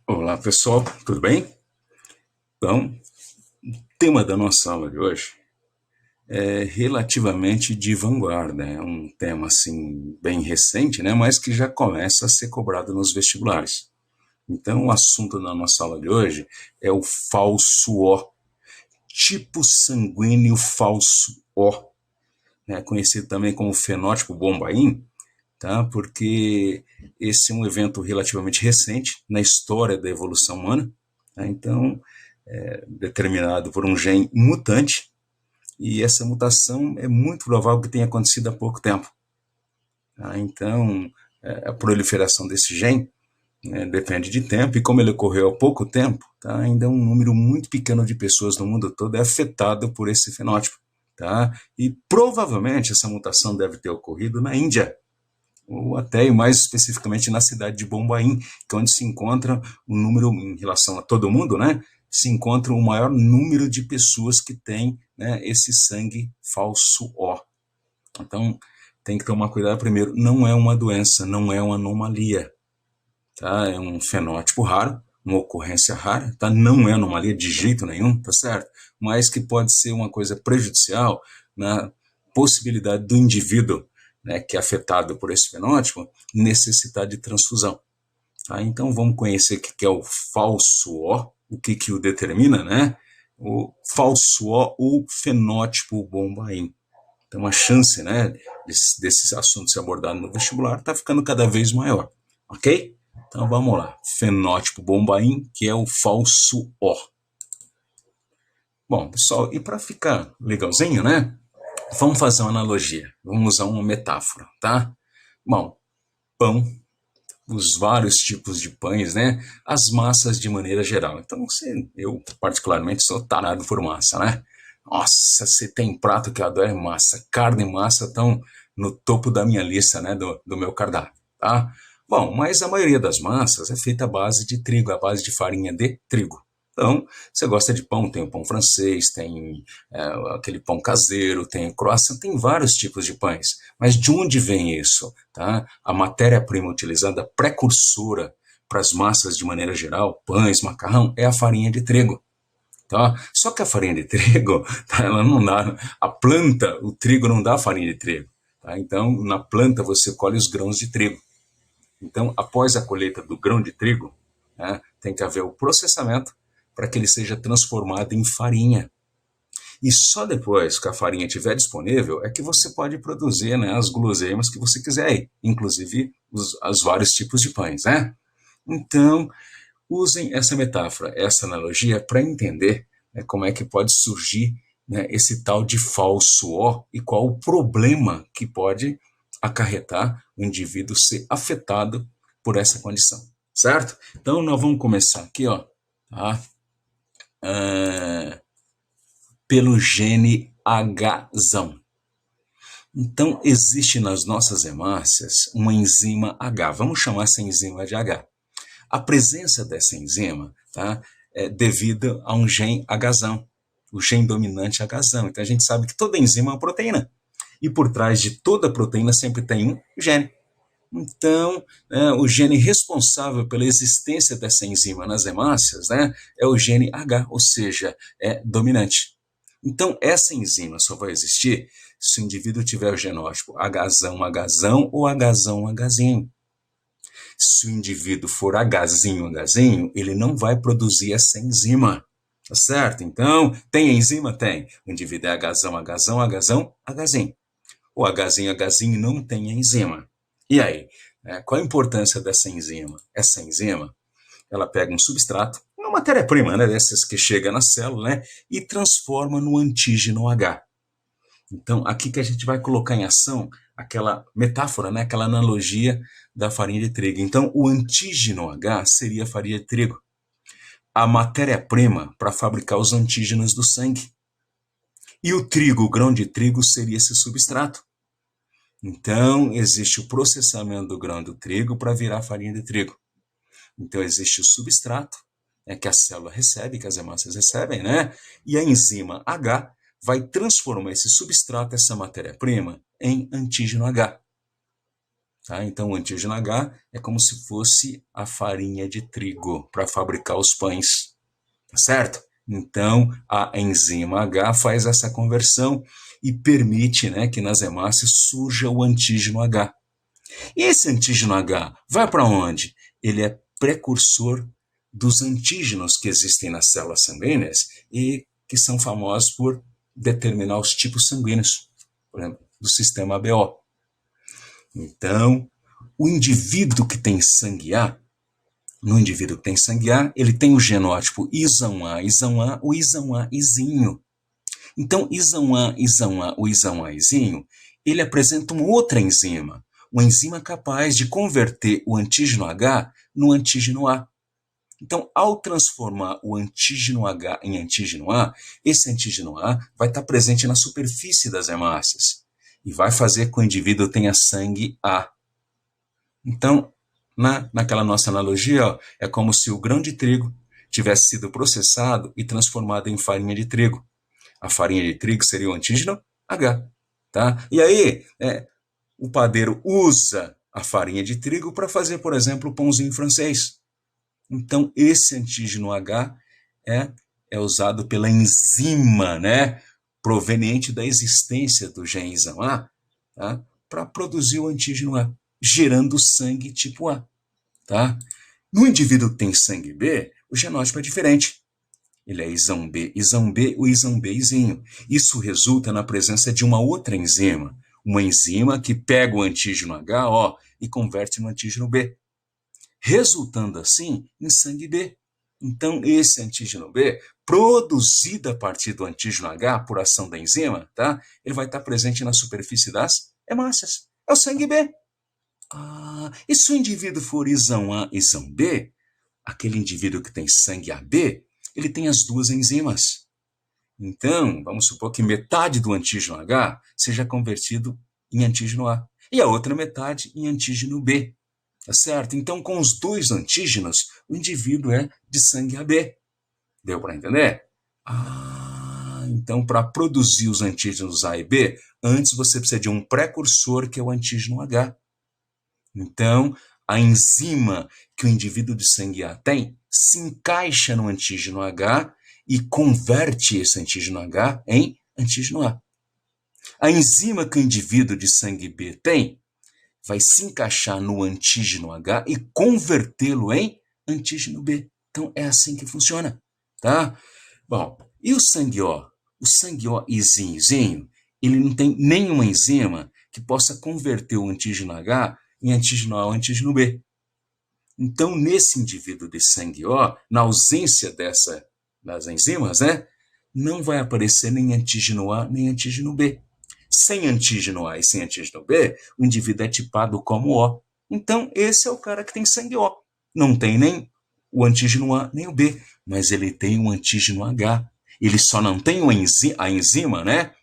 Olá pessoal, tudo bem? Então, o tema da nossa aula de hoje é relativamente de vanguarda. É um tema assim bem recente, né? Mas que já começa a ser cobrado nos vestibulares. Então, o assunto da nossa aula de hoje é o falso O, tipo sanguíneo falso O, né? Conhecido também como fenótipo Bombaim, tá? Porque esse é um evento relativamente recente na história da evolução humana, tá? Então, determinado por um gene mutante, e essa mutação é muito provável que tenha acontecido há pouco tempo. Tá? Então, a proliferação desse gene, né, depende de tempo, e como ele ocorreu há pouco tempo, tá? Ainda um número muito pequeno de pessoas no mundo todo é afetado por esse fenótipo. Tá? E provavelmente essa mutação deve ter ocorrido na Índia, ou até mais especificamente na cidade de Bombaim, que é onde se encontra um número, em relação a todo mundo, né, se encontra o maior número de pessoas que têm, né, esse sangue falso O. Então, tem que tomar cuidado primeiro, não é uma doença, não é uma anomalia, tá? É um fenótipo raro, uma ocorrência rara, tá? Não é anomalia de jeito nenhum, tá certo? Mas que pode ser uma coisa prejudicial na possibilidade do indivíduo, né, que é afetado por esse fenótipo, necessitar de transfusão. Tá? Então vamos conhecer o que é o falso O, o que o determina, né? O falso O, o fenótipo Bombaim. Então a chance, né, desses assuntos ser abordados no vestibular está ficando cada vez maior, ok? Então vamos lá, fenótipo Bombaim, que é o falso O. Bom, pessoal, e para ficar legalzinho, né, vamos fazer uma analogia, vamos usar uma metáfora, tá? Bom, pão, os vários tipos de pães, né, as massas de maneira geral. Então, eu particularmente sou tarado por massa, né? Nossa, se tem prato que eu adoro é massa. Carne e massa estão no topo da minha lista, né, do meu cardápio, tá? Bom, mas a maioria das massas é feita à base de trigo, à base de farinha de trigo. Então, você gosta de pão, tem o pão francês, tem aquele pão caseiro, tem croissant, tem vários tipos de pães. Mas de onde vem isso? Tá? A matéria-prima utilizada, precursora para as massas de maneira geral, pães, macarrão, é a farinha de trigo. Tá? Só que a farinha de trigo, tá, ela não dá, a planta, o trigo não dá farinha de trigo. Tá? Então, na planta você colhe os grãos de trigo. Então, após a colheita do grão de trigo, né, tem que haver o processamento para que ele seja transformado em farinha. E só depois que a farinha estiver disponível é que você pode produzir, né, as guloseimas que você quiser aí, inclusive os vários tipos de pães, né? Então, usem essa metáfora, essa analogia para entender, né, como é que pode surgir, né, esse tal de falso O e qual o problema que pode acarretar o indivíduo ser afetado por essa condição, certo? Então, nós vamos começar aqui, ó, tá? Pelo gene H. Então, existe nas nossas hemácias uma enzima H. Vamos chamar essa enzima de H. A presença dessa enzima, tá, é devida a um gene H, o gene dominante H. Então, a gente sabe que toda enzima é uma proteína. E por trás de toda proteína sempre tem um gene. Então, o gene responsável pela existência dessa enzima nas hemácias, né, é o gene H, ou seja, é dominante. Então, essa enzima só vai existir se o indivíduo tiver o genótipo H, H ou H, H. Se o indivíduo for H, H, ele não vai produzir essa enzima. Tá certo? Então, tem enzima? Tem. O indivíduo é H, H, H. O H, H não tem enzima. E aí? Qual a importância dessa enzima? Essa enzima, ela pega um substrato, uma matéria-prima, né, dessas que chega na célula, né, e transforma no antígeno H. Então, aqui que a gente vai colocar em ação aquela metáfora, né, aquela analogia da farinha de trigo. Então, o antígeno H seria a farinha de trigo, a matéria-prima para fabricar os antígenos do sangue. E o trigo, o grão de trigo, seria esse substrato. Então, existe o processamento do grão do trigo para virar farinha de trigo. Então, existe o substrato, que a célula recebe, que as hemácias recebem, né? E a enzima H vai transformar esse substrato, essa matéria-prima, em antígeno H. Tá? Então, o antígeno H é como se fosse a farinha de trigo para fabricar os pães, tá certo? Então, a enzima H faz essa conversão e permite, né, que nas hemácias surja o antígeno H. E esse antígeno H vai para onde? Ele é precursor dos antígenos que existem nas células sanguíneas e que são famosos por determinar os tipos sanguíneos, por exemplo, do sistema ABO. Então, o indivíduo que tem sangue A, no indivíduo que tem sangue A, ele tem o genótipo ISão A, o ISão A izinho. Então, ISão A, o ISão Azinho, ele apresenta uma outra enzima, uma enzima capaz de converter o antígeno H no antígeno A. Então, ao transformar o antígeno H em antígeno A, esse antígeno A vai estar presente na superfície das hemácias e vai fazer com que o indivíduo tenha sangue A. Então, naquela nossa analogia, ó, é como se o grão de trigo tivesse sido processado e transformado em farinha de trigo. A farinha de trigo seria o antígeno H. Tá? E aí, o padeiro usa a farinha de trigo para fazer, por exemplo, o pãozinho francês. Então, esse antígeno H é usado pela enzima, né, proveniente da existência do gene ISão A, tá, para produzir o antígeno A, gerando sangue tipo A. Tá? No indivíduo que tem sangue B, o genótipo é diferente. Ele é ISão B, o ISão Bzinho. Isso resulta na presença de uma outra enzima, uma enzima que pega o antígeno H, ó, e converte no antígeno B, resultando assim em sangue B. Então, esse antígeno B, produzido a partir do antígeno H por ação da enzima, tá? Ele vai estar presente na superfície das hemácias. É o sangue B. E se o indivíduo for ISão A, ISão B, aquele indivíduo que tem sangue AB, ele tem as duas enzimas. Então, vamos supor que metade do antígeno H seja convertido em antígeno A e a outra metade em antígeno B. Tá certo? Então, com os dois antígenos, o indivíduo é de sangue AB. Deu para entender? Então, para produzir os antígenos A e B, antes você precisa de um precursor, que é o antígeno H. Então, a enzima que o indivíduo de sangue A tem se encaixa no antígeno H e converte esse antígeno H em antígeno A. A enzima que o indivíduo de sangue B tem vai se encaixar no antígeno H e convertê-lo em antígeno B. Então, é assim que funciona, tá? Bom, e o sangue O? O sangue O izinho, ele não tem nenhuma enzima que possa converter o antígeno H em antígeno A ou antígeno B. Então, nesse indivíduo de sangue O, na ausência das enzimas, né, não vai aparecer nem antígeno A nem antígeno B. Sem antígeno A e sem antígeno B, o indivíduo é tipado como O. Então, esse é o cara que tem sangue O. Não tem nem o antígeno A nem o B, mas ele tem o antígeno H. Ele só não tem a enzima, né,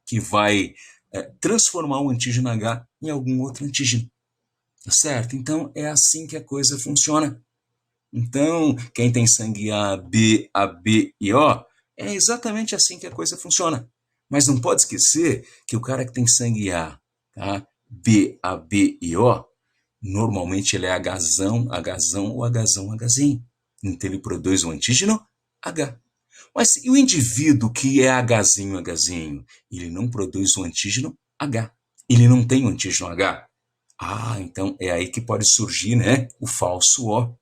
que vai transformar o antígeno H em algum outro antígeno. Tá certo? Então, é assim que a coisa funciona. Então, quem tem sangue AB e O, é exatamente assim que a coisa funciona. Mas não pode esquecer que o cara que tem sangue A, tá? AB e O, normalmente ele é Hzão ou Hzinho. Então, ele produz o antígeno H. Mas e o indivíduo que é Hzinho, ele não produz o antígeno H. Ele não tem o antígeno H. Então é aí que pode surgir, né, o falso O.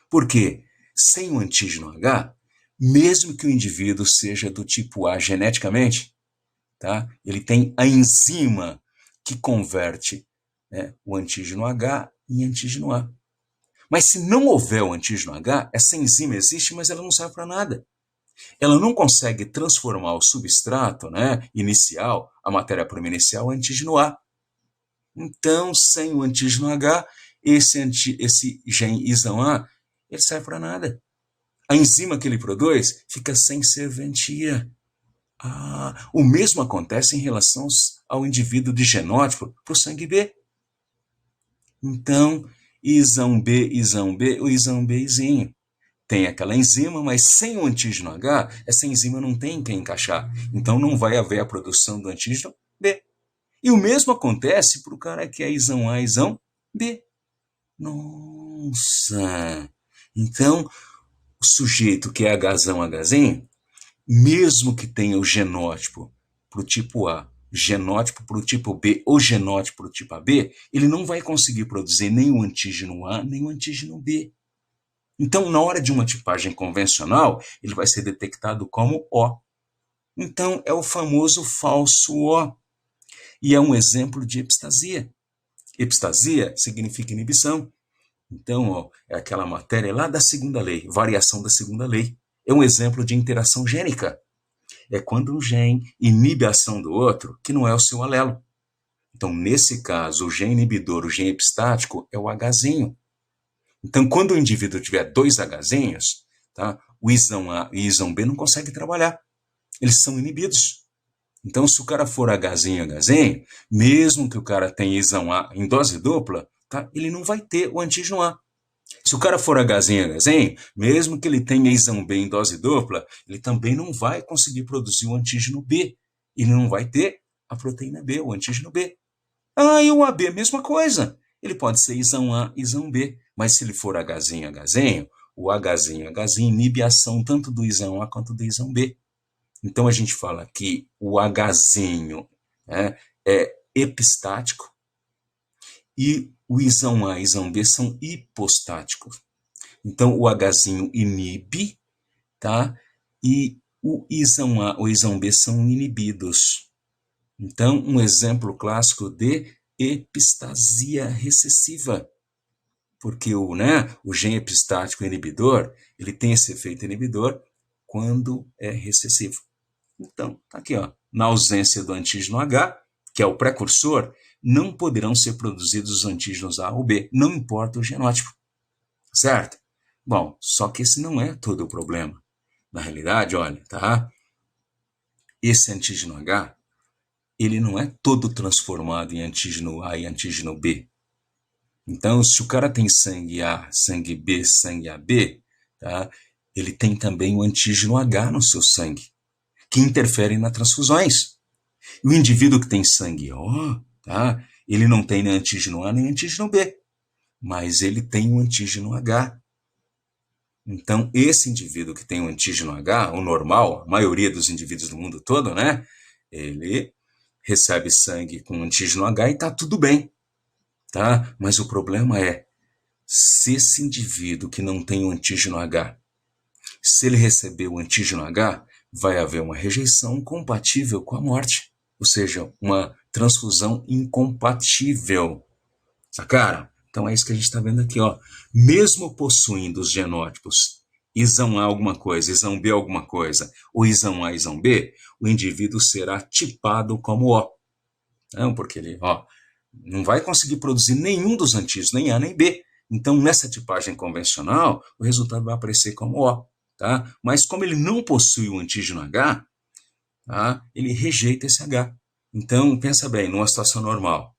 Por quê? Sem o antígeno H, mesmo que o indivíduo seja do tipo A geneticamente, tá, ele tem a enzima que converte, né, o antígeno H em antígeno A. Mas se não houver o antígeno H, essa enzima existe, mas ela não serve para nada. Ela não consegue transformar o substrato, né, inicial, a matéria-prima inicial, em antígeno A. Então, sem o antígeno H, esse gene ISão A, ele serve para nada. A enzima que ele produz fica sem serventia. O mesmo acontece em relação ao indivíduo de genótipo para o sangue B. Então, ISão B, o ISão Bzinho. Tem aquela enzima, mas sem o antígeno H, essa enzima não tem em que encaixar. Então, não vai haver a produção do antígeno B. E o mesmo acontece para o cara que é isão A, isão B. Nossa! Então, o sujeito que é Hzão, Hzinho, mesmo que tenha o genótipo para o tipo A, genótipo para o tipo B ou genótipo para o tipo AB, ele não vai conseguir produzir nem o antígeno A, nem o antígeno B. Então, na hora de uma tipagem convencional, ele vai ser detectado como O. Então, é o famoso falso O. E é um exemplo de epistasia. Epistasia significa inibição. Então, ó, é aquela matéria lá da segunda lei, variação da segunda lei. É um exemplo de interação gênica. É quando um gene inibe a ação do outro, que não é o seu alelo. Então, nesse caso, o gene inibidor, o gene epistático, é o Hzinho. Então, quando o indivíduo tiver dois Hzinhos, tá, o isão A e o isão B não conseguem trabalhar. Eles são inibidos. Então, se o cara for Hzinho, Hzinho, mesmo que o cara tenha isão A em dose dupla, tá, ele não vai ter o antígeno A. Se o cara for Hzinho, Hzinho, mesmo que ele tenha isão B em dose dupla, ele também não vai conseguir produzir o antígeno B. Ele não vai ter a proteína B, o antígeno B. Ah, e o AB, mesma coisa. Ele pode ser isão A, isão B, mas se ele for Hzinho, Hzinho, o Hzinho, Hzinho inibe a ação tanto do isão A quanto do isão B. Então a gente fala que o Hzinho, né, é epistático e o isão A e isão B são hipostáticos. Então o Hzinho inibe, tá? E o isão A ou isão B são inibidos. Então, um exemplo clássico de epistasia recessiva. Porque o gene epistático inibidor, ele tem esse efeito inibidor quando é recessivo. Então, tá aqui, ó, na ausência do antígeno H, que é o precursor, não poderão ser produzidos os antígenos A ou B, não importa o genótipo, certo? Bom, só que esse não é todo o problema. Na realidade, olha, tá? Esse antígeno H, ele não é todo transformado em antígeno A e antígeno B. Então, se o cara tem sangue A, sangue B, sangue AB, tá? Ele tem também o antígeno H no seu sangue, que interfere nas transfusões. E o indivíduo que tem sangue O, tá? Ele não tem nem antígeno A nem antígeno B, mas ele tem o antígeno H. Então, esse indivíduo que tem o antígeno H, o normal, a maioria dos indivíduos do mundo todo, né? Ele recebe sangue com antígeno H e tá tudo bem, tá? Mas o problema é, se esse indivíduo que não tem o antígeno H, se ele receber o antígeno H, vai haver uma rejeição compatível com a morte, ou seja, uma transfusão incompatível. Sacaram? Então é isso que a gente está vendo aqui, ó. Mesmo possuindo os genótipos isão A alguma coisa, isão B alguma coisa, ou isão A, isão B, o indivíduo será tipado como O. Não, porque ele, ó, não vai conseguir produzir nenhum dos antígenos, nem A nem B. Então, nessa tipagem convencional, o resultado vai aparecer como O. Tá? Mas como ele não possui o antígeno H, tá? Ele rejeita esse H. Então, pensa bem, numa situação normal,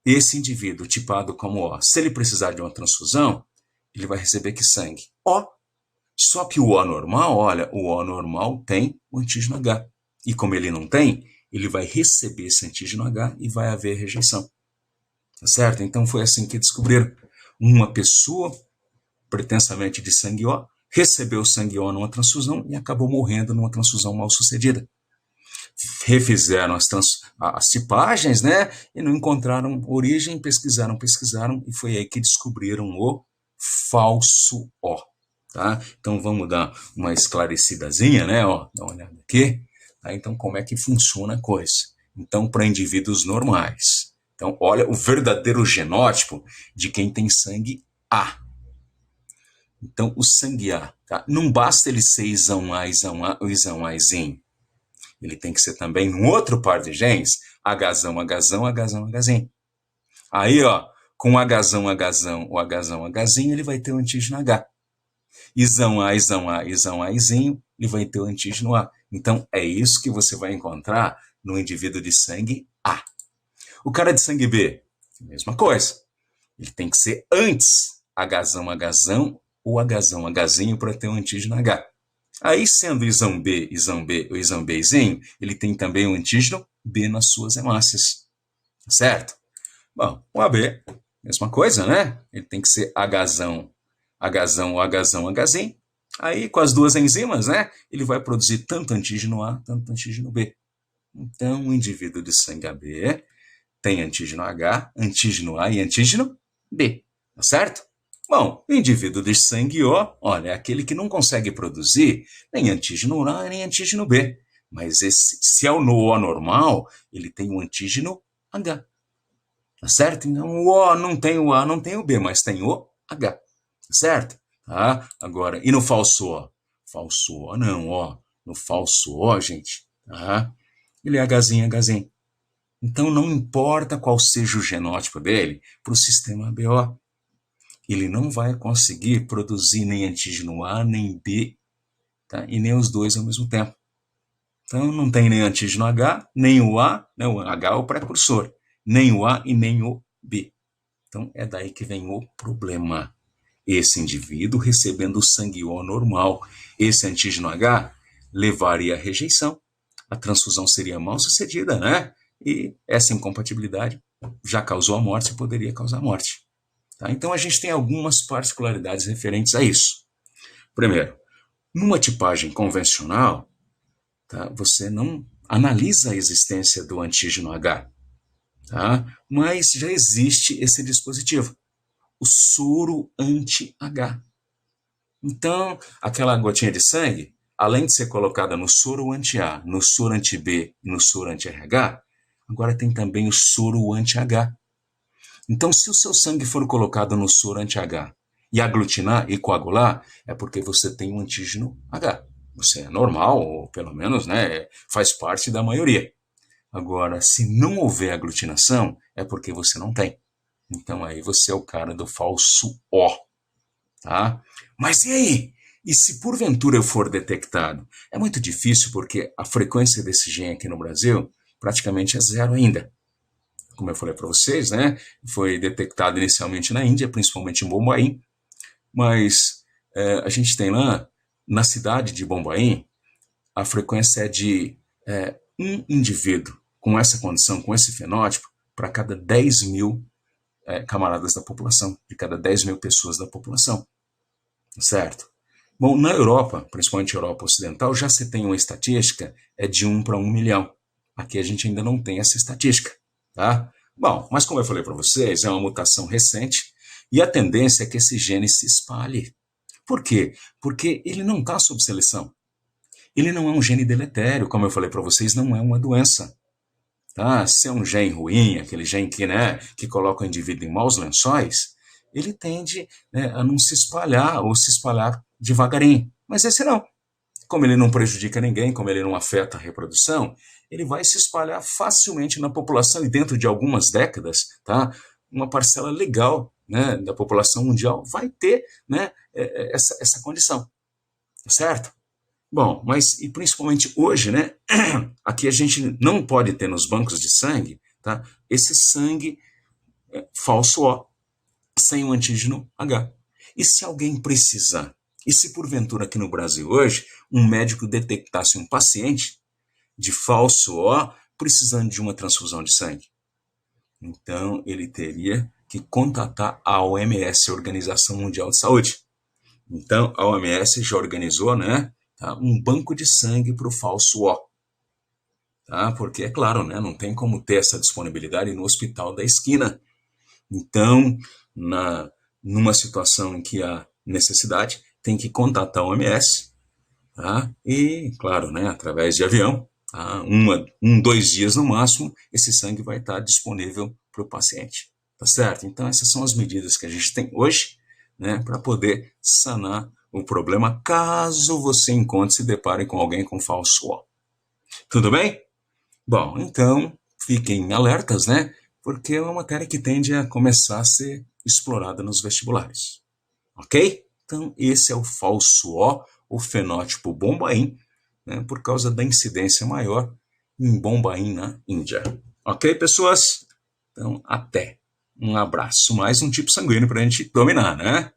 esse indivíduo tipado como O, se ele precisar de uma transfusão, ele vai receber que sangue? O. Só que o O normal, olha, o O normal tem o antígeno H. E como ele não tem, ele vai receber esse antígeno H e vai haver rejeição. Tá certo? Então foi assim que descobriram. Uma pessoa, pretensamente de sangue O, recebeu sangue O numa transfusão e acabou morrendo numa transfusão mal sucedida. Refizeram as tipagens, né? E não encontraram origem, pesquisaram, e foi aí que descobriram o falso O. Tá? Então vamos dar uma esclarecidazinha, né? Ó, dá uma olhada aqui. Tá? Então, como é que funciona a coisa? Então, para indivíduos normais. Então, olha o verdadeiro genótipo de quem tem sangue A. Então, o sangue A, tá? Não basta ele ser isão A ou isão Azinho. Ele tem que ser também um outro par de genes, Hzão, Hzinho. Aí, ó, com Hzão, o Hzinho, ele vai ter o antígeno H. Isão A, isão Azinho, ele vai ter o antígeno A. Então, é isso que você vai encontrar no indivíduo de sangue A. O cara de sangue B, mesma coisa. Ele tem que ser antes Hzão ou Hzinho para ter o antígeno H. Aí, sendo isão B ou isão Bzinho, ele tem também o antígeno B nas suas hemácias. certo? Bom, o AB, mesma coisa, né? Ele tem que ser Hzão, Hzão, Hzão, Hzinho. Aí, com as duas enzimas, né? Ele vai produzir tanto antígeno A, tanto antígeno B. Então, o indivíduo de sangue AB tem antígeno H, antígeno A e antígeno B, tá certo? Bom, o indivíduo de sangue O, olha, é aquele que não consegue produzir nem antígeno A nem antígeno B. Mas se é o O normal, ele tem um antígeno H, tá certo? Então, o O não tem o A, não tem o B, mas tem o H, tá certo? Tá? Agora, e no falso O? Falso O não, ó. No falso O, gente, tá? Ele é Hzinho, Hzinho. Então, não importa qual seja o genótipo dele, para o sistema ABO, ele não vai conseguir produzir nem antígeno A, nem B, tá? E nem os dois ao mesmo tempo. Então, não tem nem antígeno H, nem o A, né? O H é o precursor, nem o A e nem o B. Então, é daí que vem o problema. Esse indivíduo recebendo o sangue O normal, esse antígeno H levaria à rejeição. A transfusão seria mal sucedida, né? E essa incompatibilidade já causou a morte e poderia causar a morte. Tá? Então, a gente tem algumas particularidades referentes a isso. Primeiro, numa tipagem convencional, tá, você não analisa a existência do antígeno H, tá? Mas já existe esse dispositivo, o soro anti-H. Então, aquela gotinha de sangue, além de ser colocada no soro anti-A, no soro anti-B e no soro anti-RH, agora tem também o soro anti-H. Então, se o seu sangue for colocado no soro anti-H e aglutinar e coagular, é porque você tem um antígeno H. Você é normal, ou pelo menos, né, faz parte da maioria. Agora, se não houver aglutinação, é porque você não tem. Então, aí você é o cara do falso O. Tá? Mas e aí? E se porventura eu for detectado? É muito difícil porque a frequência desse gene aqui no Brasil praticamente é zero ainda. Como eu falei para vocês, né? Foi detectado inicialmente na Índia, principalmente em Bombaim, mas a gente tem lá, na cidade de Bombaim, a frequência é de um indivíduo com essa condição, com esse fenótipo, para cada 10 mil camaradas da população, de cada 10 mil pessoas da população, certo? Bom, na Europa, principalmente Europa Ocidental, já se tem uma estatística de 1 para 1 milhão. Aqui a gente ainda não tem essa estatística, tá? Bom, mas como eu falei para vocês, é uma mutação recente e a tendência é que esse gene se espalhe. Por quê? Porque ele não está sob seleção. Ele não é um gene deletério, como eu falei para vocês, não é uma doença. Tá? Se é um gene ruim, aquele gene que, né, que coloca o indivíduo em maus lençóis, ele tende, né, a não se espalhar ou se espalhar devagarinho. Mas esse não. Como ele não prejudica ninguém, como ele não afeta a reprodução, ele vai se espalhar facilmente na população e dentro de algumas décadas, tá, uma parcela legal, né, da população mundial vai ter, né, essa condição, certo? Bom, mas e principalmente hoje, né? Aqui a gente não pode ter nos bancos de sangue, tá? Esse sangue falso O, sem o antígeno H. E se alguém precisar? E se porventura aqui no Brasil hoje um médico detectasse um paciente de falso O precisando de uma transfusão de sangue? Então ele teria que contatar a OMS, a Organização Mundial de Saúde. Então a OMS já organizou, né, tá, um banco de sangue para o falso O. Tá? Porque, é claro, né, não tem como ter essa disponibilidade no hospital da esquina. Então, numa situação em que há necessidade, tem que contatar o OMS, tá? E, claro, né, através de avião, tá? 2 dias no máximo, esse sangue vai estar disponível para o paciente. Tá certo? Então, essas são as medidas que a gente tem hoje, né, para poder sanar o problema, caso você encontre se depare com alguém com falso O. Tudo bem? Bom, então fiquem alertas, né? Porque é uma matéria que tende a começar a ser explorada nos vestibulares. Ok? Então, esse é o falso O, o fenótipo Bombaim, né, por causa da incidência maior em Bombaim, na Índia. Ok, pessoas? Então, até. Um abraço. Mais um tipo sanguíneo para a gente dominar, né?